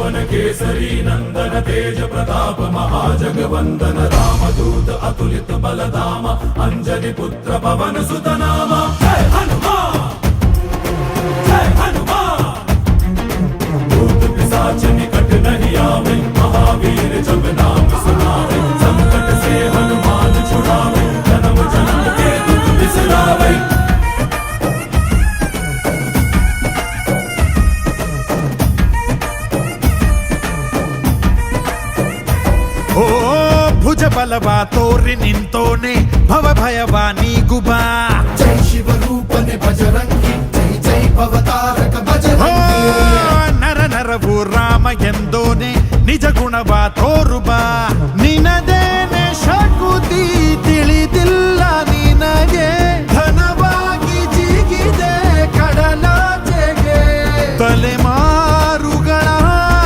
पवन केसरी नंदन तेज प्रताप महाजगवंदन रामदूत अतुलित बलधाम अंजनी पुत्र पवन सुत नाम जय हनुमान जय हनुमान। भूत पिशाच निकट नहीं आवे महावीर जब नाम सुनावे संकट से हनुमान छुड़ावे जन्म जन्म के दुख बिसरावे। ಓ ಭುಜ ಬಲವ ತೋರಿ ನಿಂತೋನೆ ಭವ ಭಯವ ನೀಗುಬಾ ಜೈ ಶಿವ ರೂಪನೆ ಬಜರಂಗಿ ಜೈ ಜೈ ಭವತಾರಕ ಬಜರಂಗಿ ನರ ನರವು ರಾಮ ಎಂದೋನೆ ನಿಜ ಗುಣವ ತೋರುಬಾ